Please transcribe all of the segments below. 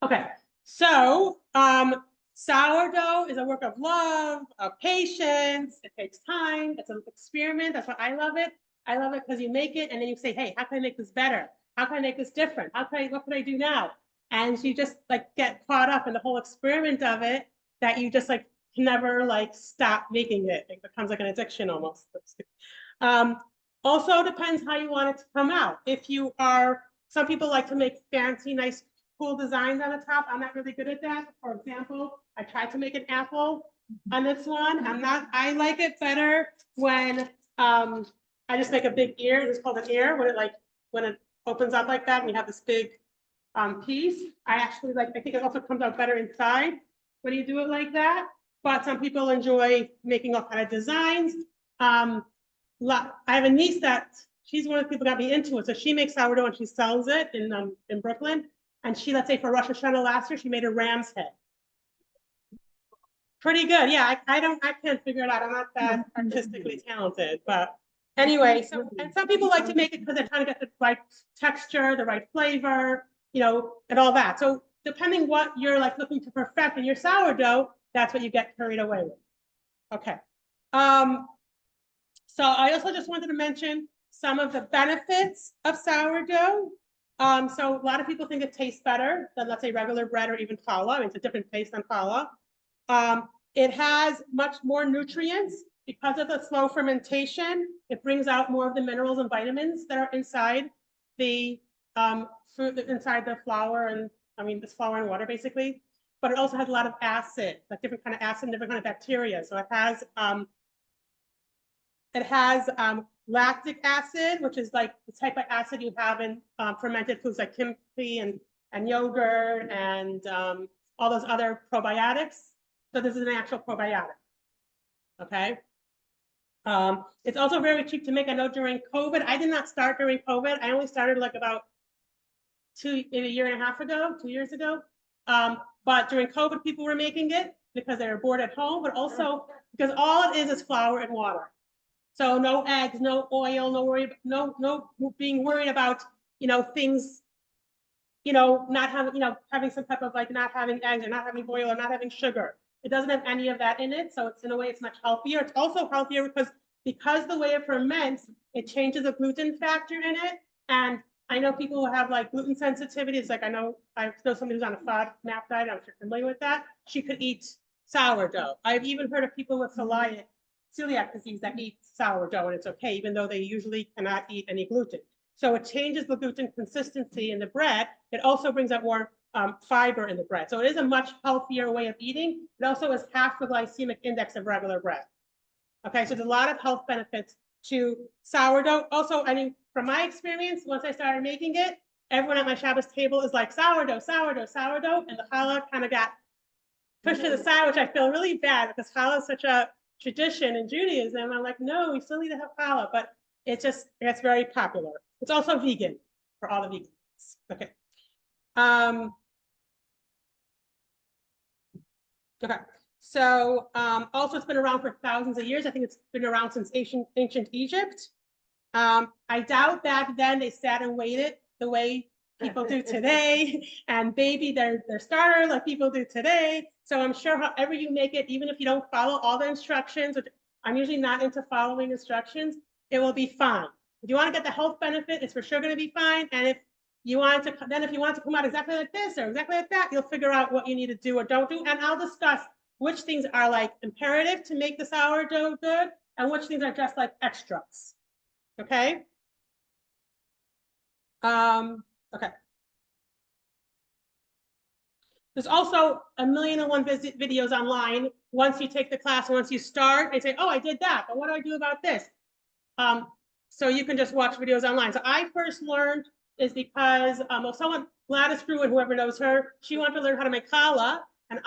Okay, so sourdough is a work of love, of patience. It takes time. It's an experiment. That's why I love it. I love it because you make it and then you say, hey, how can I make this better? How can I make this different? What can I do now? And you just like get caught up in the whole experiment of it that you just like can never like stop making it. It becomes like an addiction almost. Also depends how you want it to come out. If you are, some people like to make fancy, nice, cool designs on the top. I'm not really good at that. For example, I tried to make an apple on this one. I like it better when I just make a big ear. It's called an ear when it opens up like that and you have this big piece. I think it also comes out better inside when you do it like that. But some people enjoy making all kind of designs. I have a niece that she's one of the people that got me into it. So she makes sourdough and she sells it in Brooklyn. And she, let's say for Rosh Hashanah last year, she made a ram's head. Pretty good. Yeah, I can't figure it out. I'm not that artistically talented, but anyway, and some people like to make it because they're trying to get the right texture, the right flavor, and all that. So depending what you're like looking to perfect in your sourdough, that's what you get carried away with. Okay. So I also just wanted to mention some of the benefits of sourdough. So a lot of people think it tastes better than, let's say, regular bread or even challah. I mean, it's a different taste than challah. It has much more nutrients because of the slow fermentation. It brings out more of the minerals and vitamins that are inside the fruit, inside the flour, and I mean, this flour and water basically. But it also has a lot of acid, like different kind of acid and different kind of bacteria. So it has lactic acid, which is like the type of acid you have in fermented foods like kimchi and yogurt and all those other probiotics. So this is an actual probiotic. Okay. It's also very cheap to make. I know during COVID, I did not start during COVID. I only started like about maybe a year and a half ago, 2 years ago. But during COVID, people were making it because they were bored at home, but also because all it is flour and water. So no eggs, no oil, no being worried about, things, not having, having some type of like not having eggs or not having oil or not having sugar. It doesn't have any of that in it. So it's in a way it's much healthier. It's also healthier because the way it ferments, it changes the gluten factor in it. And I know people who have like gluten sensitivities. Like I know somebody who's on a FODMAP diet. I'm sure familiar with that. She could eat sourdough. I've even heard of people with celiac disease that eat sourdough and it's okay, even though they usually cannot eat any gluten. So it changes the gluten consistency in the bread. It also brings out more fiber in the bread. So it is a much healthier way of eating. It also is half the glycemic index of regular bread. Okay, so there's a lot of health benefits to sourdough. Also, I mean, from my experience, once I started making it, everyone at my Shabbos table is like sourdough, sourdough, sourdough, and the challah kind of got pushed to the side, which I feel really bad because challah is such a tradition in Judaism. I'm like, no, we still need to have challah, but it's very popular. It's also vegan for all the vegans. Okay. Okay. So also it's been around for thousands of years. I think it's been around since ancient Egypt. I doubt back then they sat and waited the way people do today and baby their starter like people do today. So I'm sure however you make it, even if you don't follow all the instructions, which I'm usually not into following instructions, it will be fine. If you want to get the health benefit, it's for sure going to be fine. And if you want to come out exactly like this or exactly like that, you'll figure out what you need to do or don't do. And I'll discuss which things are like imperative to make the sourdough good and which things are just like extras. Okay. Okay. There's also 1,000,001 videos online. Once you take the class, once you start, they say, oh, I did that, but what do I do about this? So you can just watch videos online. So I first learned is because Gladys Brew, and whoever knows her, she wanted to learn how to make challah, and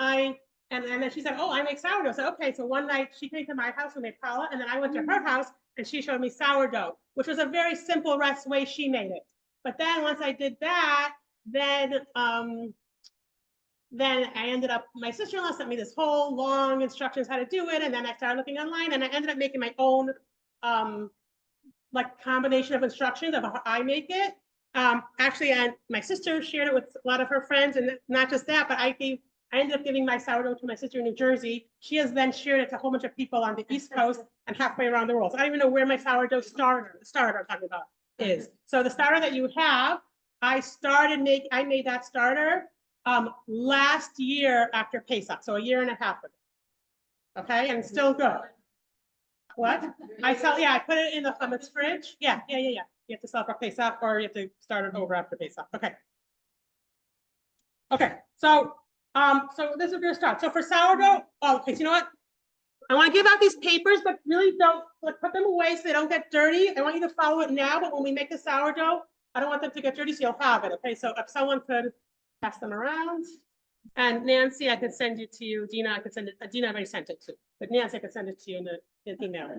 then she said, oh, I make sourdough. So okay, so one night she came to my house and made challah, and then I went to her house and she showed me sourdough, which was a very simple way she made it. But then once I did that, then I ended up, my sister-in-law sent me this whole long instructions how to do it. And then I started looking online and I ended up making my own like combination of instructions of how I make it. Actually, and my sister shared it with a lot of her friends, and not just that, but I ended up giving my sourdough to my sister in New Jersey. She has then shared it to a whole bunch of people on the East Coast and halfway around the world. So I don't even know where my sourdough starter, the starter I'm talking about, is. So the starter that you have, I made that starter last year after Pesach, so a year and a half ago. Okay, and it's still good. What? I put it in the chametz fridge. Yeah. You have to sell for Pesach, or you have to start it over after Pesach. Okay. So this is where we're gonna start. So for sourdough, okay, so you know what? I want to give out these papers, but really don't put them away so they don't get dirty. I want you to follow it now, but when we make the sourdough, I don't want them to get dirty, so you'll have it. Okay, so if someone could pass them around. And Nancy, I could send it to you. Dina, I could send it. Dina, I already sent it to, but Nancy, I could send it to you in the email.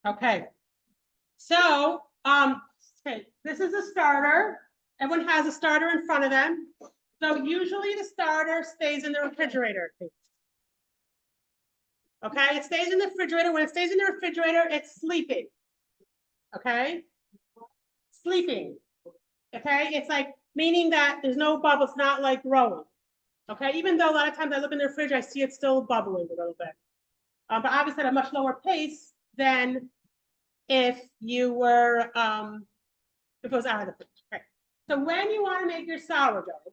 Okay. So, okay, this is a starter. Everyone has a starter in front of them. So usually the starter stays in the refrigerator. Okay, it stays in the refrigerator. When it stays in the refrigerator, it's sleeping. Okay, sleeping. Okay, it's like meaning that there's no bubbles, not like growing. Okay, even though a lot of times I look in the fridge, I see it still bubbling a little bit. But obviously at a much lower pace than if you were, if it was out of the fridge. Okay. So when you want to make your sourdough,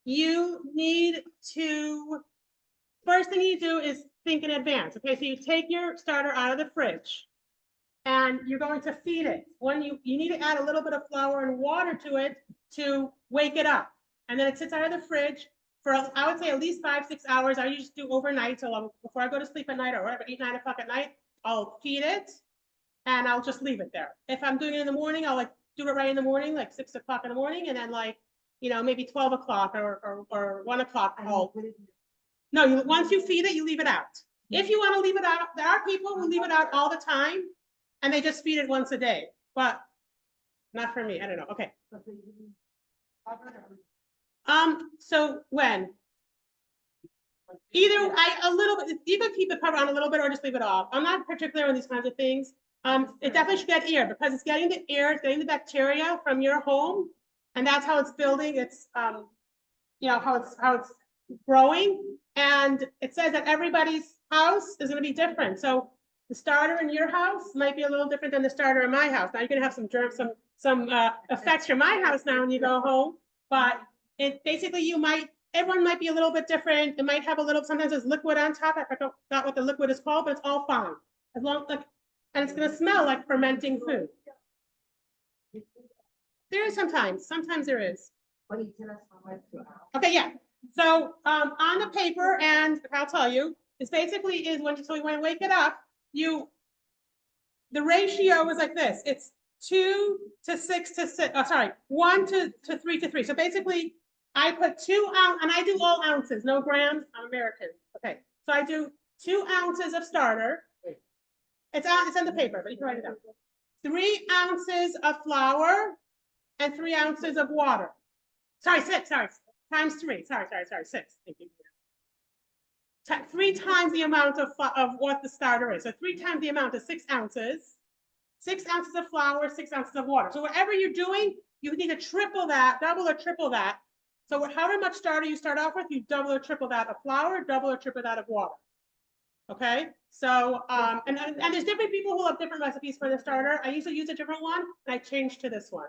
you need to, first thing you do is think in advance. Okay, so you take your starter out of the fridge and you're going to feed it. When you need to add a little bit of flour and water to it to wake it up. And then it sits out of the fridge for, I would say, at least 5-6 hours. I usually do overnight. So before I go to sleep at night or whatever, 8-9 o'clock at night, I'll feed it and I'll just leave it there. If I'm doing it in the morning, I'll do it right in the morning, like 6 o'clock in the morning. And then maybe 12 o'clock or 1 o'clock. No, once you feed it, you leave it out. If you want to leave it out, there are people who leave it out all the time and they just feed it once a day, but not for me. I don't know. Okay. So when? Either a little bit, you can keep the cover on a little bit or just leave it off. I'm not particular on these kinds of things. It definitely should get air because it's getting the air, it's getting the bacteria from your home, and that's how it's building. It's how it's growing. And it says that everybody's house is going to be different. So the starter in your house might be a little different than the starter in my house. Now you're going to have some germs, some effects from my house now when you go home. But it basically everyone might be a little bit different. It might have a little, sometimes there's liquid on top. I forgot what the liquid is called, but it's all fine. As long and it's going to smell like fermenting food. There is sometimes there is. Okay, yeah. So on the paper, and I'll tell you, this basically is when you wake it up, the ratio is like this. It's 2 to 6 to 6. Oh, sorry, 1 to 3 to 3. So basically, I put 2 ounces, and I do all ounces, no grams. I'm American. Okay, so I do 2 ounces of starter. It's on the paper, but you can write it down. 3 ounces of flour and 3 ounces of water. Sorry, 6. Sorry. Times 3. Sorry, 6. Thank you. 3 times the amount of what the starter is. So 3 times the amount is 6 ounces. 6 ounces of flour, 6 ounces of water. So whatever you're doing, you need to triple that, double or triple that. So however much starter you start off with, you double or triple that of flour, double or triple that of water. Okay. So and there's different people who have different recipes for the starter. I usually use a different one, and I changed to this one.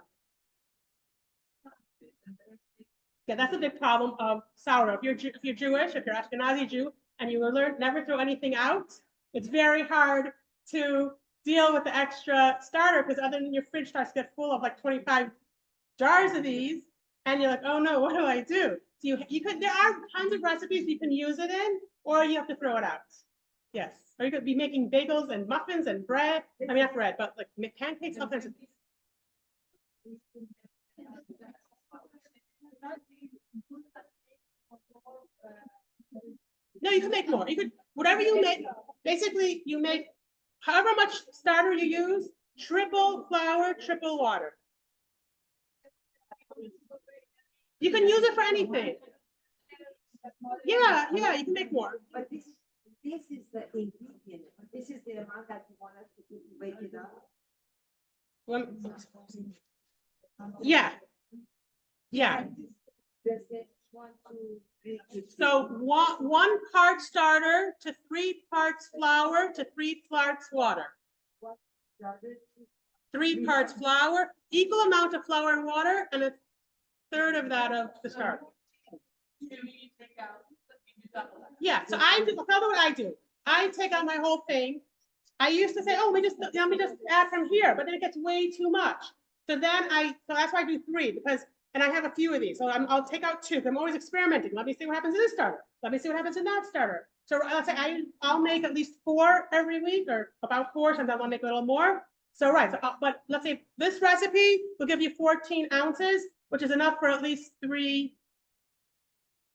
Yeah, that's a big problem of sourdough. If you're Jewish, if you're Ashkenazi Jew, and you learn never throw anything out, it's very hard to deal with the extra starter because other than your fridge starts to get full of like 25 jars of these, and you're like, oh no, what do I do? So there are tons of recipes you can use it in, or you have to throw it out. Yes, or you could be making bagels and muffins and bread. I mean, not bread, but like pancakes. Sometimes. No, you can make more. You could, whatever you make, basically you make however much starter you use, triple flour, triple water. You can use it for anything. Yeah, yeah, you can make more. But this is the ingredient. This is the amount that you want us to do to wake it up. Yeah. Yeah. Does it 1, 2, 3? So one part starter to 3 parts flour to 3 parts water. 3 parts flour, equal amount of flour and water, and 1/3 of that of the starter. Yeah, so I do, tell them what I do. I take out my whole thing. I used to say, oh, let me just add from here, but then it gets way too much. So then so that's why I do 3, because, and I have a few of these. So I'll take out 2. I'm always experimenting. Let me see what happens in this starter. Let me see what happens in that starter. So let's say I'll make at least 4 every week, or about 4. Sometimes I'll make a little more. So right, so, but let's say this recipe will give you 14 ounces, which is enough for at least 3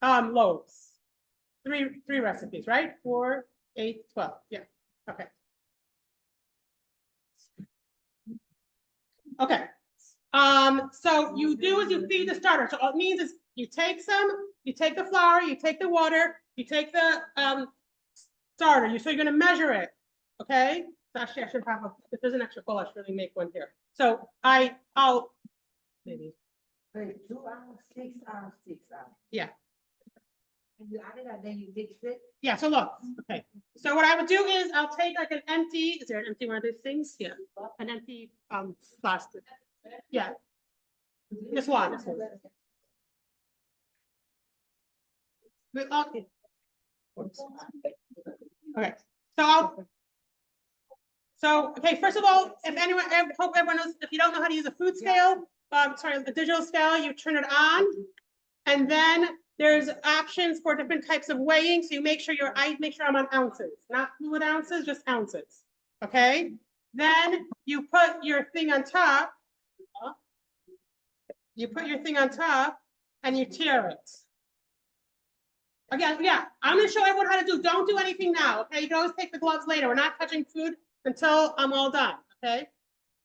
loaves. 3 recipes, right? 4, 8, 12. Yeah. Okay. Okay. So you do is you feed the starter. So all it means is you take the flour, you take the water, you take the starter. So you're gonna measure it. Okay. So actually I should have if there's an extra bowl, I should really make one here. So I'll maybe. Wait, 2 ounces, 6 ounces, 6 ounces. Yeah. And you add it and then you mix it. Yeah, so look, okay. So what I would do is I'll take like an empty, is there an empty one of these things? Yeah, an empty plastic. Yeah. Just one. Okay. Okay. So okay, first of all, if anyone, I hope everyone knows, if you don't know how to use a food scale, sorry, the digital scale, you turn it on, and then there's options for different types of weighing. So you make sure I make sure I'm on ounces, not fluid ounces, just ounces. Okay. Then you put your thing on top. You put your thing on top and you tear it. Again, yeah, I'm going to show everyone how to do. Don't do anything now. Okay. You can always take the gloves later. We're not touching food until I'm all done. Okay.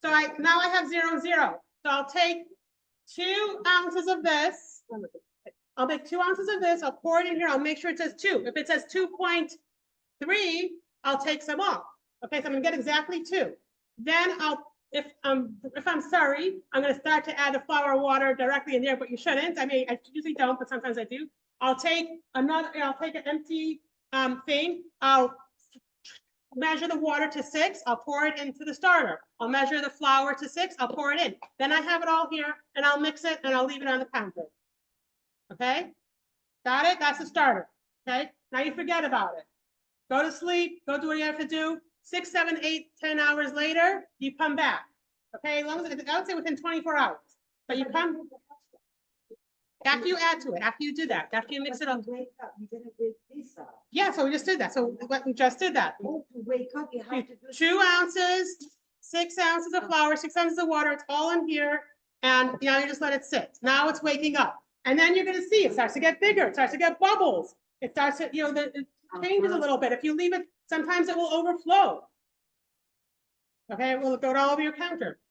So now I have 0, 0. So I'll take 2 ounces of this. I'll make 2 ounces of this. I'll pour it in here. I'll make sure it says 2. If it says 2.3, I'll take some off. Okay, so I'm gonna get exactly 2. Then if I'm sorry, I'm gonna start to add the flour water directly in there, but you shouldn't. I mean, I usually don't, but sometimes I do. I'll take an empty thing. I'll measure the water to 6. I'll pour it into the starter. I'll measure the flour to 6. I'll pour it in. Then I have it all here, and I'll mix it, and I'll leave it on the counter. Okay, got it? That's the starter. Okay, now you forget about it. Go to sleep, go do what you have to do. 6, 7, 8, 10 hours later, you come back. Okay, as long as I would say within 24 hours. But you come after you add to it, after you do that, after you mix it up. Wake up, you're gonna wake this up. Yeah, so we just did that. So we just did that. Oh, to wake up, you have to do 2 ounces, 6 ounces of flour, 6 ounces of water. It's all in here. And now you just let it sit. Now it's waking up. And then you're going to see it starts to get bigger. It starts to get bubbles. It starts to, it changes a little bit. If you leave it, sometimes it will overflow. Okay, it will go all over your counter.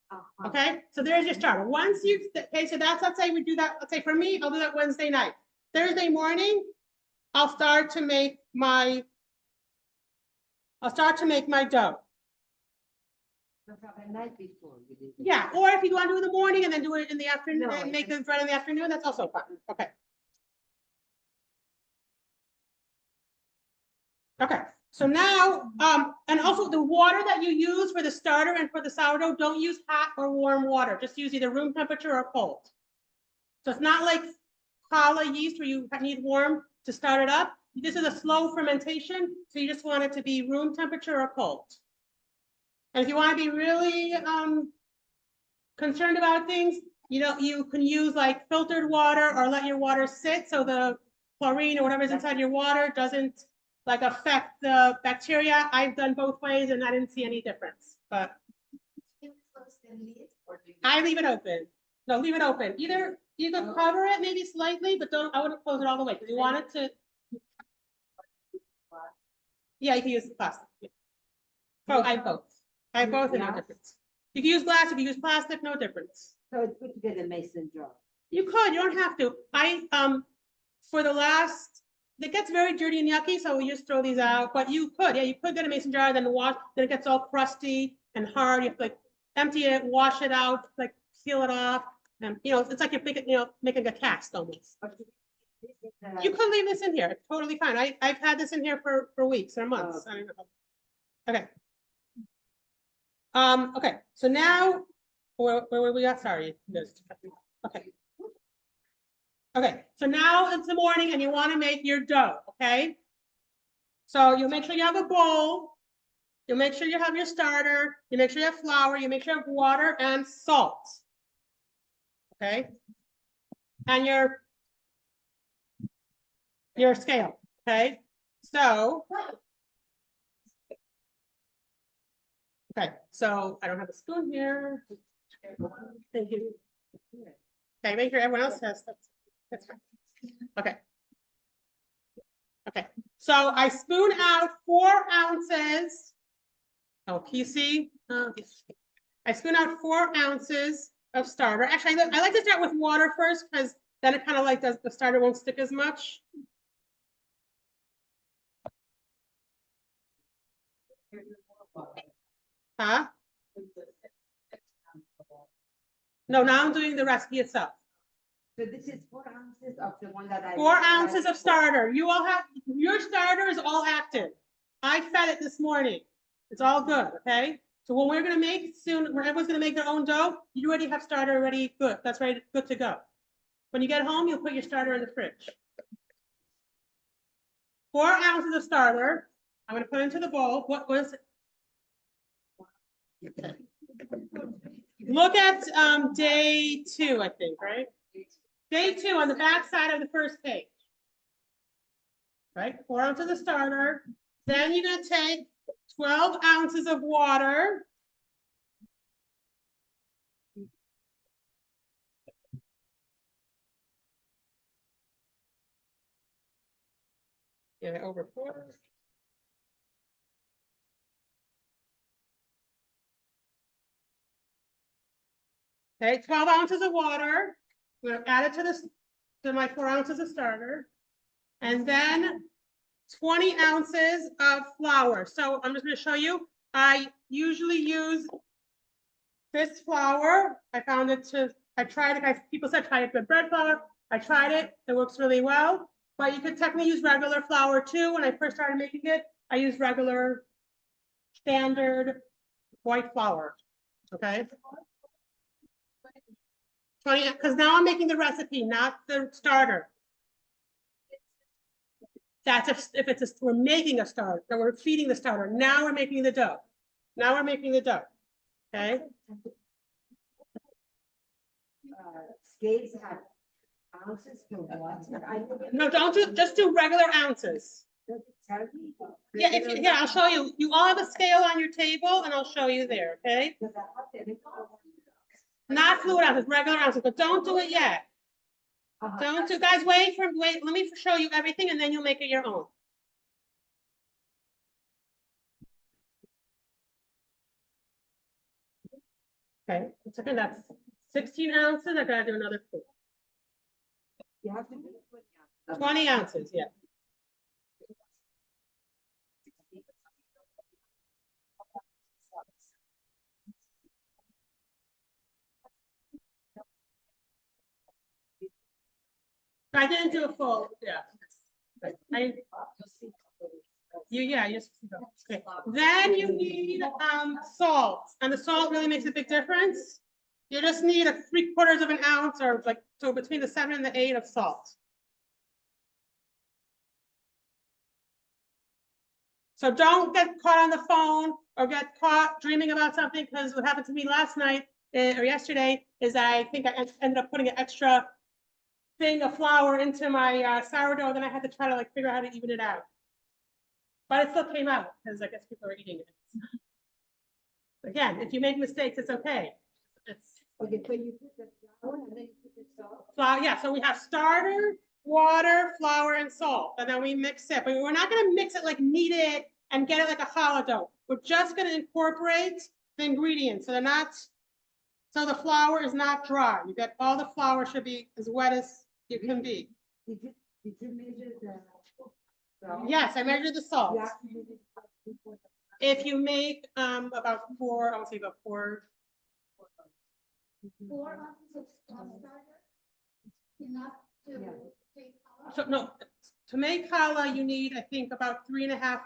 Okay, so there's your starter. Once you, okay, so that's, let's say we do that. Let's say for me, I'll do that Wednesday night. Thursday morning, I'll start to make my dough. the night before. Yeah, or if you want to do it in the morning and then do it in the afternoon, and make the bread in the afternoon, that's also fine. Okay. Okay, so now, and also the water that you use for the starter and for the sourdough, don't use hot or warm water. Just use either room temperature or cold. So it's not like challah yeast where you need warm to start it up. This is a slow fermentation, so you just want it to be room temperature or cold. And if you want to be really concerned about things, you can use like filtered water or let your water sit so the chlorine or whatever's inside your water doesn't like affect the bacteria. I've done both ways and I didn't see any difference, but I leave it open. No, leave it open. Either You could cover it maybe slightly, but don't, I wouldn't close it all the way, because you want it to, yeah, you can use plastic. Yeah. Oh, I have both. I have both and no Yeah. difference. You can use glass, you can use plastic, no difference. So it's good to get a mason jar. You could, you don't have to. For the last, it gets very dirty and yucky, so we just throw these out, but you could, yeah, you could get a mason jar, then wash, then it gets all crusty and hard, you have to like empty it, wash it out, like peel it off. And, you know, it's like you're making, making a cast almost. You could leave this in here, it's totally fine. I've had this in here for weeks or months. I don't know. Okay. Okay, so now, where were we at? Sorry. Okay. Okay, so now it's the morning and you want to make your dough, okay? So you'll make sure you have a bowl. You'll make sure you have your starter. You make sure you have flour. You make sure you have water and salt. Okay? And your scale, okay? So, okay, so I don't have a spoon here. Thank you. Okay, make sure everyone else has that. That's fine. Okay. Okay, so I spoon out 4 ounces. Oh, can you see? I spoon out 4 ounces of starter. Actually, I like to start with water first because then it kind of like does, the starter won't stick as much. Huh? No, now I'm doing the recipe itself. So this is 4 ounces of the one that I. 4 ounces of starter. You all have, your starter is all active. I fed it this morning. It's all good, okay? So when we're gonna make soon, when everyone's gonna make their own dough, you already have starter already good. That's ready, good to go. When you get home, you'll put your starter in the fridge. 4 ounces of starter. I'm gonna put into the bowl. What was it? Okay. Look at day 2, I think, right? Day 2 on the back side of the first page. Right, 4 ounces of starter. Then you're gonna take 12 ounces of water. Get it over 4. Okay, 12 ounces of water. I'm gonna add it to this, to my 4 ounces of starter. And then 20 ounces of flour. So I'm just gonna show you. I usually use this flour. I found it I tried it, people said try it with bread flour. I tried it, it works really well. But you could technically use regular flour too. When I first started making it, I used regular standard white flour, okay? 20, because now I'm making the recipe, not the starter. That's if it's we're making a starter, so we're feeding the starter. Now we're making the dough. Now we're making the dough, okay? Scales have ounces for what? No, don't do, just do regular ounces. Does it tell me? Yeah, yeah, I'll show you. You all have a scale on your table and I'll show you there, okay? Not fluid ounces, regular ounces, but don't do it yet. Don't do, guys, wait, let me show you everything and then you'll make it your own. Okay, so that's 16 ounces. I gotta do another 4. You have to do 20 ounces, yeah. I didn't do a full, yeah. Okay. Then you need salt, and the salt really makes a big difference. You just need a 3/4 of an ounce, or like, so between the 7 and the 8 of salt. So don't get caught on the phone or get caught dreaming about something, because what happened to me last night or yesterday is I think I ended up putting an extra thing of flour into my sourdough. Then I had to try to like figure out how to even it out. But it still came out because I guess people are eating it. Again, if you make mistakes, it's okay. It's okay, so you put the flour and then you put Flour, yeah, so we have starter, water, flour, and salt, and then we mix it, but we're not gonna mix it like knead it and get it like a challah dough. We're just gonna incorporate the ingredients, so they're not, so the flour is not dry. You get, all the flour should be as wet as it can be. Did you measure the? Yes, I measured the salt. You have to use it before the- If you make, about 4, I would say about 4. 4 ounces of starter, enough to Yeah. take out. So, no, to make challah, you need, I think, about 3.5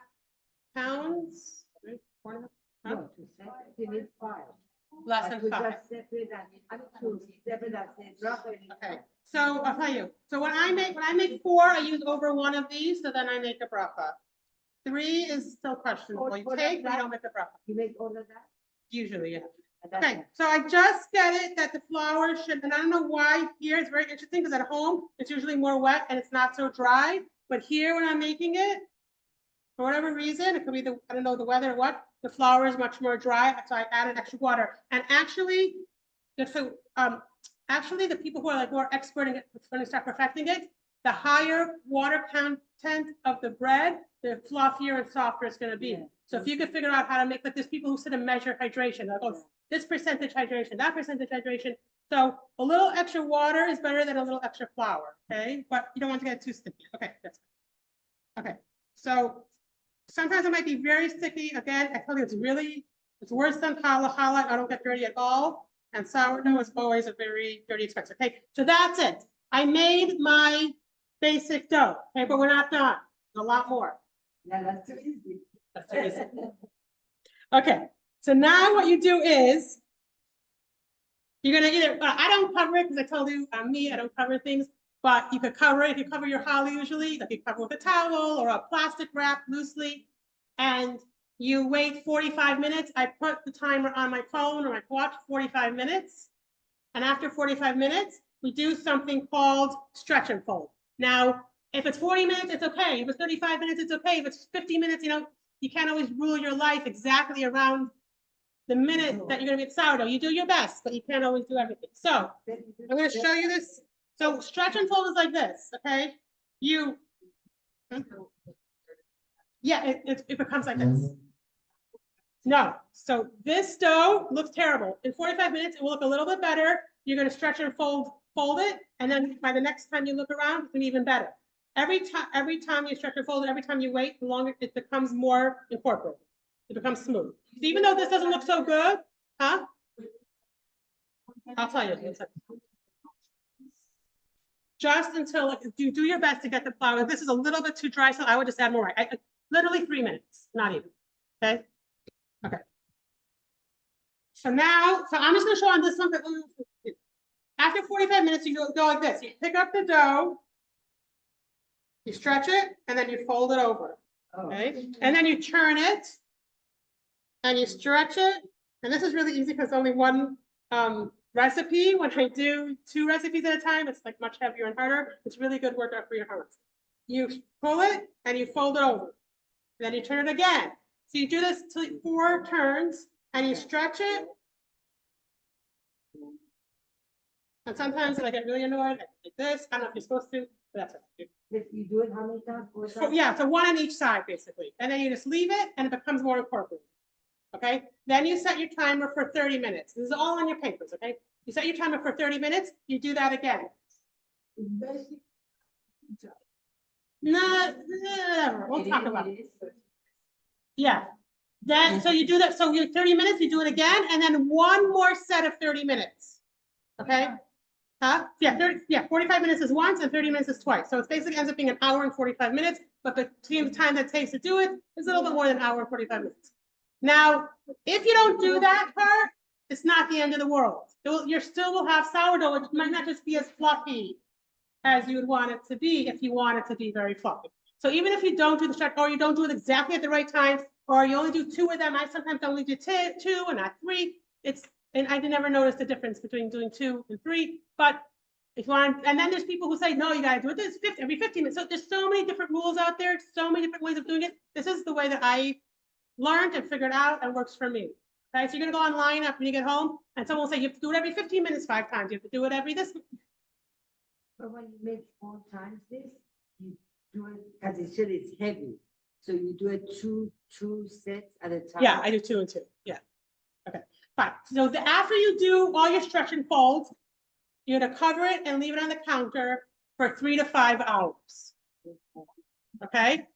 pounds. 4.5? Huh? No, to separate, you need 5. Less But than to 5. just separate that, I mean, to separate that, drop it in. Okay, so I'll tell you, so when I make 4, I use over 1 of these, so then I make a bracha. 3 is still questionable. You For take, but you that- don't make a bracha, You make all of that? usually, yeah. And that's Okay, it. so I just get it that the flour should, and I don't know why here, it's very interesting, because at home, it's usually more wet and it's not so dry, but here when I'm making it, for whatever reason, it could be the, I don't know, the weather or what, the flour is much more dry, so I added extra water. And actually, actually, the people who are like more expert in it, when they start perfecting it, the higher water content of the bread, the fluffier and softer it's gonna be. Yeah. So if you could figure out how to make, like, there's people who sit and measure hydration, like, oh, this percentage hydration, that percentage hydration. So a little extra water is better than a little extra flour, okay? But you don't want to get too sticky. Okay, that's okay. So sometimes it might be very sticky. Again, I tell you, it's worse than challah. Challah, I don't get dirty at all. And sourdough is always a very dirty expense. Okay, so that's it. I made my basic dough, okay, but we're not done. A lot more. Yeah, that's too easy. That's too easy. Okay, so now what you do is you're gonna either, I don't cover it because I told you, me, I don't cover things, but you could cover it. If you cover your challah usually, like you cover with a towel or a plastic wrap loosely, and you wait 45 minutes. I put the timer on my phone or my watch, 45 minutes. And after 45 minutes, we do something called stretch and fold. Now, if it's 40 minutes, it's okay. If it's 35 minutes, it's okay. If it's 50 minutes, you know, you can't always rule your life exactly around the minute that you're gonna make sourdough. You do your best, but you can't always do everything. So I'm gonna show you this. So stretch and fold is like this, okay? You, yeah, it becomes like this. No, so this dough looks terrible. In 45 minutes, it will look a little bit better. You're gonna stretch and fold it, and then by the next time you look around, it's gonna be even better. Every time you stretch and fold it, every time you wait, the longer it becomes more incorporated. It becomes smooth. So even though this doesn't look so good, huh? I'll tell you. Just until, like, you do your best to get the flour. This is a little bit too dry, so I would just add more. Literally 3 minutes, not even, okay? Okay. So now, so I'm just gonna show on this one. After 45 minutes, you go like this. You pick up the dough, you stretch it, and then you fold it over, okay? And then you turn it, and you stretch it. And this is really easy because only one recipe. When I do 2 recipes at a time, it's like much heavier and harder. It's really good workout for your arms. You pull it and you fold it over. Then you turn it again. So you do this till 4 turns and you stretch it. And sometimes I get really annoyed, like this. I don't know if you're supposed to, but that's okay. If you do it, how many times? 4 So, times? yeah, so 1 on each side basically. And then you just leave it and it becomes more incorporated. Okay, then you set your timer for 30 minutes. This is all on your papers, okay? You set your timer for 30 minutes, you do that again. No, we'll talk about it. Yeah. Then, so you do that, so you 30 minutes, you do it again, and then 1 more set of 30 minutes. Okay? Huh? Yeah, 45 minutes is once and 30 minutes is twice. So it basically ends up being 1 hour and 45 minutes, but between the time that it takes to do it is a little bit more than 1 hour and 45 minutes. Now, if you don't do that part, it's not the end of the world. You still will have sourdough. It might not just be as fluffy as you would want it to be if you want it to be very fluffy. So even if you don't do the stretch, or you don't do it exactly at the right time, or you only do 2 of them, I sometimes only do 2 and not 3. And I never noticed the difference between doing 2 and 3. But if you want, and then there's people who say, no, you gotta do it this every 15 minutes. So there's so many different rules out there, so many different ways of doing it. This is the way that I learned and figured out and works for me. Okay, so you're gonna go online after you get home, and someone will say you have to do it every 15 minutes 5 times. You have to do it every this. But when you make 4 times this, you do it, because it should is heavy. So you do it two sets at a time. Yeah, I do 2 and 2, yeah. Okay, fine. So after you do all your stretch and folds, you're gonna cover it and leave it on the counter for 3 to 5 hours. Okay?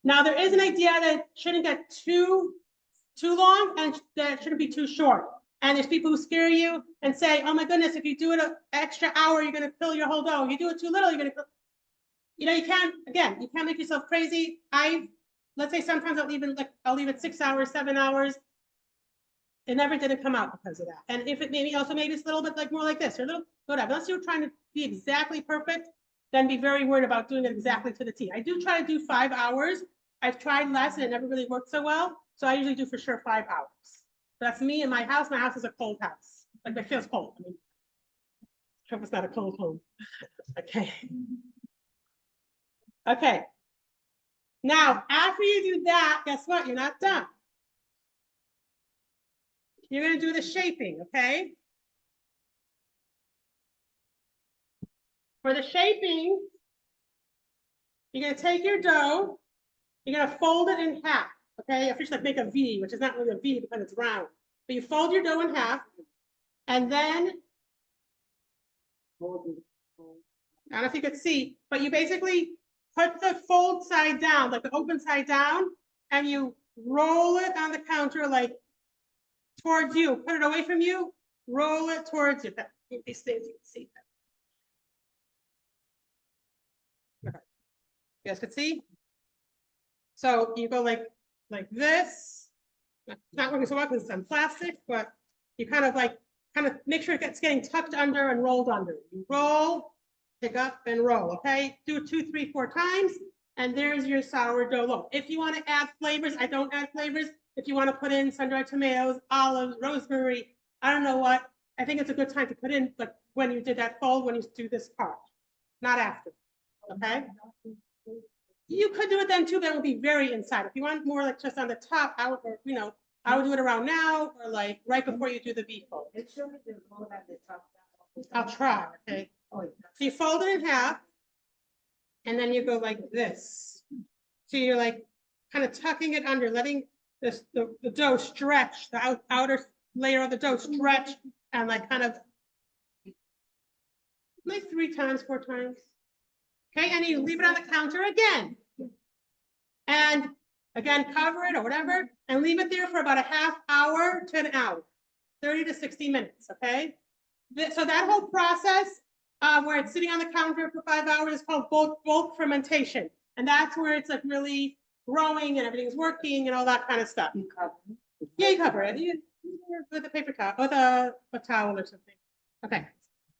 Now, there is an idea that it shouldn't get too long and that it shouldn't be too short. And there's people who scare you and say, oh my goodness, if you do it an extra hour, you're gonna kill your whole dough. You do it too little, you're gonna kill. You know, you can't make yourself crazy. Let's say sometimes I'll leave it 6 hours, 7 hours. It never didn't come out because of that. And if it maybe it's a little bit like more like this or a little whatever, unless you're trying to be exactly perfect, then be very worried about doing it exactly to the T. I do try to do 5 hours. I've tried less and it never really worked so well. So I usually do for sure 5 hours. That's me in my house. My house is a cold house. Like it feels cold. I mean, I hope it's not a cold home. Okay. Okay. Now, after you do that, guess what? You're not done. You're going to do the shaping, okay? For the shaping, you're going to take your dough, you're going to fold it in half, okay? I just like make a V, which is not really a V because it's round. But you fold your dough in half, and then, I don't know if you could see, but you basically put the fold side down, like the open side down, and you roll it on the counter like towards you. Put it away from you, roll it towards you. These things you can see. Okay. You guys could see? So you go like this. Not working so well because it's on plastic, but you kind of make sure it's getting tucked under and rolled under. You roll, pick up and roll, okay? Do it 2, 3, 4 times, and there's your sourdough loaf. If you want to add flavors, I don't add flavors. If you want to put in sun-dried tomatoes, olives, rosemary, I don't know what, I think it's a good time to put in, but when you did that fold, when you do this part, not after, okay? You could do it then too, but it would be very inside. If you want more like just on the top, I would do it around now or like right before you do the V fold. Show me the fold at the top. I'll try, okay? So you fold it in half, and then you go like this. So you're like kind of tucking it under, letting the dough stretch, the outer layer of the dough stretch, and like kind of like 3 times, 4 times. Okay, and you leave it on the counter again. And again, cover it or whatever, and leave it there for about a half hour to an hour, 30 to 60 minutes, okay? So that whole process where it's sitting on the counter for 5 hours is called bulk fermentation. And that's where it's like really growing and everything's working and all that kind of stuff. You cover it. Yeah, you cover it with a paper towel, with a towel or something. Okay.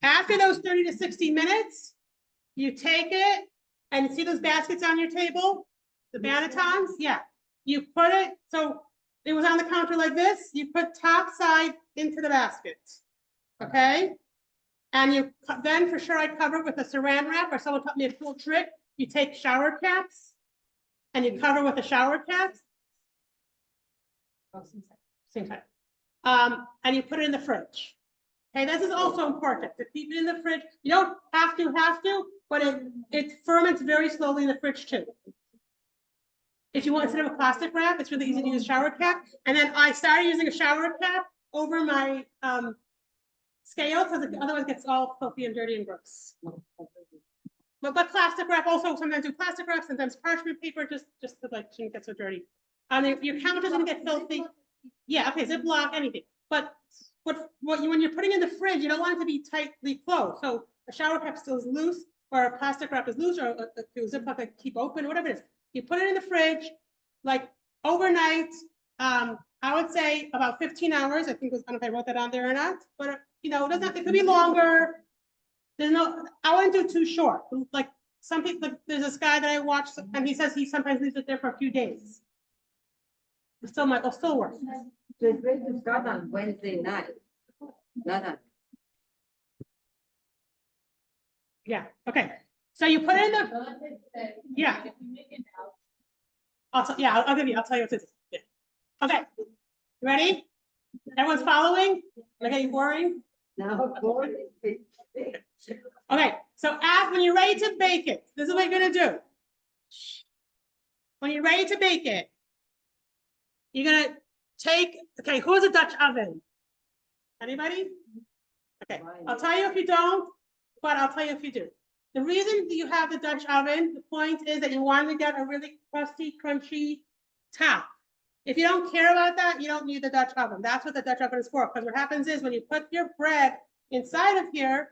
After those 30 to 60 minutes, you take it and see those baskets on your table, the bannetons? Yeah. You put it, so it was on the counter like this. You put top side into the basket. Okay. And you then for sure I cover it with a saran wrap, or someone taught me a cool trick. You take shower caps and you cover with a shower cap. Oh, same time. And you put it in the fridge. Okay, this is also important to keep it in the fridge. You don't have to, but it ferments very slowly in the fridge too. If you want, instead of a plastic wrap, it's really easy to use a shower cap. And then I started using a shower cap over my scale because otherwise it gets all filthy and dirty and gross. But plastic wrap also, sometimes do plastic wrap, sometimes parchment paper, just to like shouldn't get so dirty. Your counter doesn't get filthy. Yeah, okay, Ziploc, anything. But when you're putting in the fridge, you don't want it to be tightly closed. So a shower cap still is loose, or a plastic wrap is loose, or a Ziploc that keep open, whatever it is. You put it in the fridge, like overnight. I would say about 15 hours. I think I don't know if I wrote that on there or not, but it doesn't have, it could be longer. I wouldn't do too short. Like some people, there's this guy that I watched, and he says he sometimes leaves it there for a few days. It still work. So it's going to start on Wednesday night. Yeah. Okay. So you put it in the. Yeah. I'll tell you what to do. Yeah. Okay. You ready? Everyone's following? Am I getting boring? No, boring. Okay. So when you're ready to bake it, this is what you're gonna do. When you're ready to bake it, you're gonna take, okay, who's a Dutch oven? Anybody? Okay, I'll tell you if you don't, but I'll tell you if you do. The reason that you have the Dutch oven, the point is that you want to get a really crusty, crunchy top. If you don't care about that, you don't need the Dutch oven. That's what the Dutch oven is for. Because what happens is when you put your bread inside of here,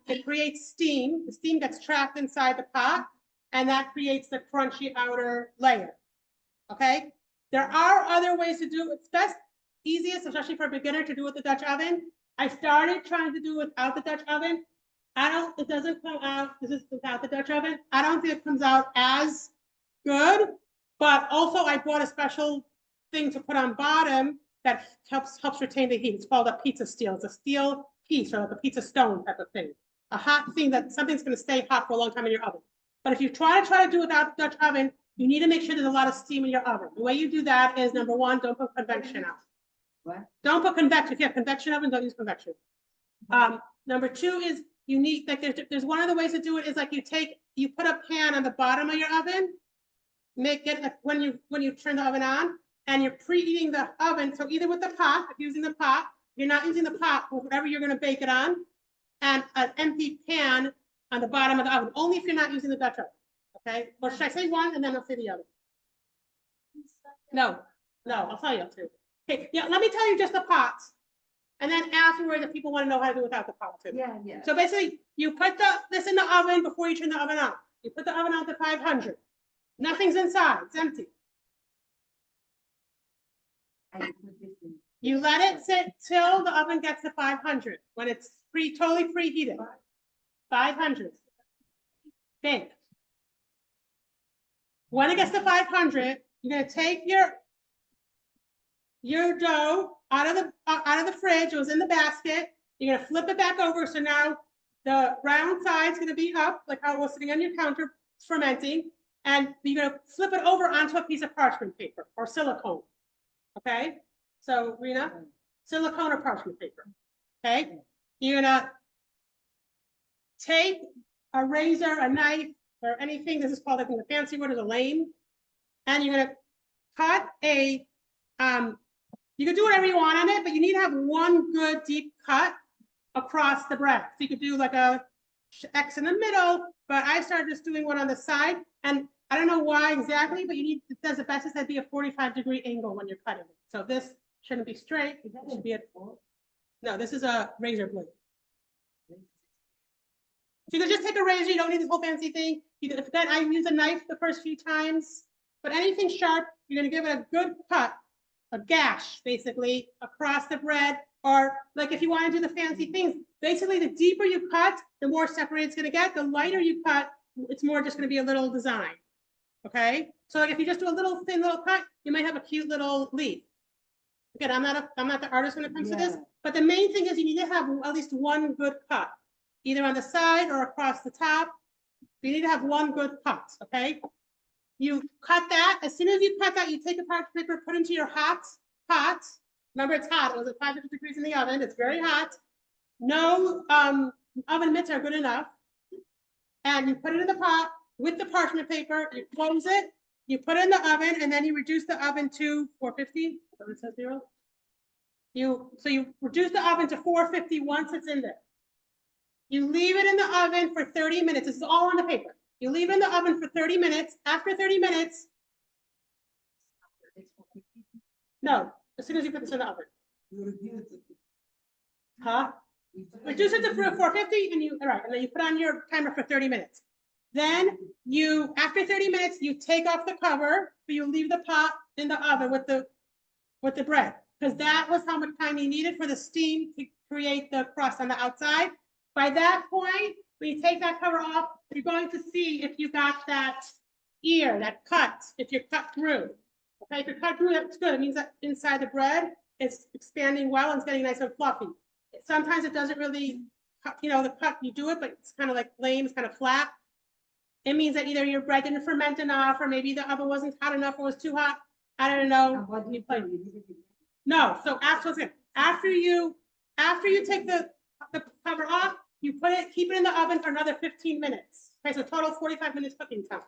it creates steam. The steam gets trapped inside the pot, and that creates the crunchy outer layer. Okay? There are other ways to do it. It's best, easiest, especially for a beginner, to do with the Dutch oven. I started trying to do it without the Dutch oven. It doesn't come out, this is without the Dutch oven. I don't think it comes out as good, but also I bought a special thing to put on bottom that helps retain the heat. It's called a pizza steel. It's a steel piece or like a pizza stone type of thing. A hot thing that something's going to stay hot for a long time in your oven. But if you try to do it without the Dutch oven, you need to make sure there's a lot of steam in your oven. The way you do that is, number one, don't put convection out. What? Don't put convection. If you have convection oven, don't use convection. Number two is you need, like there's one of the ways to do it is like you put a pan on the bottom of your oven, make it like when you turn the oven on, and you're preheating the oven. So either with the pot, if you're using the pot, you're not using the pot with whatever you're going to bake it on, and an empty pan on the bottom of the oven, only if you're not using the Dutch oven. Okay, or should I say one and then I'll say the other? No, I'll tell you two. Okay, yeah, let me tell you just the pots. And then afterwards, if people want to know how to do without the pot too. Yeah. So basically, you put this in the oven before you turn the oven on. You put the oven on to 500. Nothing's inside, it's empty. You let it sit till the oven gets to 500, when it's totally preheated. 500. Bake. When it gets to 500, you're gonna take your dough out of the fridge. It was in the basket. You're gonna flip it back over. So now the round side's gonna be up, like how it was sitting on your counter fermenting. And you're gonna flip it over onto a piece of parchment paper or silicone. Okay? So Rena, silicone or parchment paper. Okay? You're gonna take a razor, a knife, or anything. This is called, I think the fancy word is a lame. And you're gonna cut a you can do whatever you want on it, but you need to have one good deep cut across the bread. So you could do like a X in the middle, but I started just doing one on the side. And I don't know why exactly, but it does the best is to be a 45-degree angle when you're cutting it. So this shouldn't be straight. It should be at 4. No, this is a razor blade. So you can just take a razor. You don't need this whole fancy thing. Then I use a knife the first few times, but anything sharp, you're gonna give it a good cut. A gash, basically, across the bread, or like if you want to do the fancy things, basically the deeper you cut, the more separated it's going to get. The lighter you cut, it's more just going to be a little design. Okay, so like if you just do a little thin little cut, you might have a cute little leaf. Again, I'm not the artist when it comes to this, but the main thing is you need to have at least one good cut, either on the side or across the top. You need to have one good cut. Okay. You cut that. As soon as you cut that, you take a parchment paper, put into your hot pot. Remember, it's hot. It was at 500 degrees in the oven. It's very hot. No oven mitts are good enough. And you put it in the pot with the parchment paper. You close it. You put it in the oven, and then you reduce the oven to 450. So it says 0. So you reduce the oven to 450 once it's in there. You leave it in the oven for 30 minutes. This is all on the paper. You leave it in the oven for 30 minutes. After 30 minutes, no, as soon as you put this in the oven. Huh? Reduce it to 450 and and then you put on your timer for 30 minutes. Then after 30 minutes, you take off the cover, but you leave the pot in the oven with the bread, because that was how much time you needed for the steam to create the crust on the outside. By that point, when you take that cover off, you're going to see if you got that ear, that cut, if you're cut through. Okay, if you're cut through, that's good. It means that inside the bread, it's expanding well and it's getting nice and fluffy. Sometimes it doesn't really, the cut, you do it, but it's kind of like lame, it's kind of flat. It means that either your bread didn't ferment enough, or maybe the oven wasn't hot enough or was too hot. I don't know. No, so after you take the cover off, you put it, keep it in the oven for another 15 minutes. Okay, so total 45 minutes cooking time.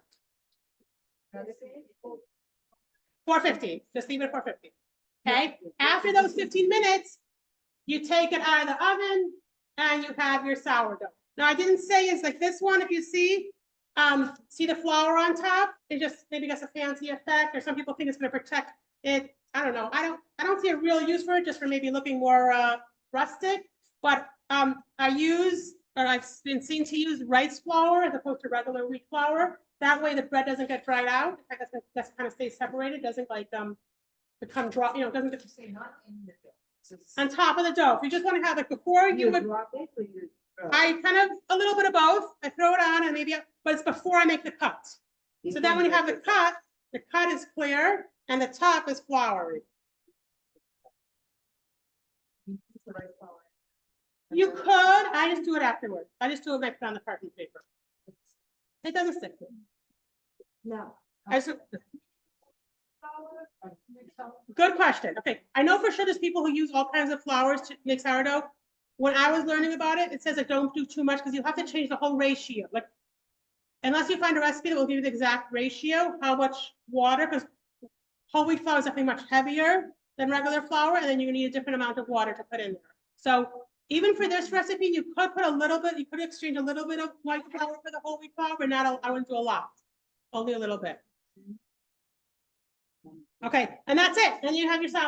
450, just leave it at 450. Okay, after those 15 minutes, you take it out of the oven and you have your sourdough. Now, I didn't say it's like this one, if you see the flour on top, it just maybe gets a fancy effect, or some people think it's gonna protect it. I don't know. I don't see a real use for it, just for maybe looking more rustic. But I've been seen to use rice flour as opposed to regular wheat flour. That way the bread doesn't get dried out. I guess that kind of stays separated, doesn't like become dry, doesn't get Not in the dough. on top of the dough. If you just want to have it before you would, drop it or you? I kind of a little bit of both. I throw it on and maybe, but it's before I make the cut. So then when you have the cut is clear and the top is floury. You could, I just do it afterwards. I just do it when I put on the parching paper. It doesn't stick to it. No. Good question. Okay, I know for sure there's people who use all kinds of flours to make sourdough. When I was learning about it, it says like don't do too much because you have to change the whole ratio. Like, unless you find a recipe that will give you the exact ratio, how much water, because whole wheat flour is definitely much heavier than regular flour, and then you need a different amount of water to put in there. So even for this recipe, you could put a little bit, you could exchange a little bit of white flour for the whole wheat flour, but I wouldn't do a lot, only a little bit. Okay, and that's it. Then you have your salad.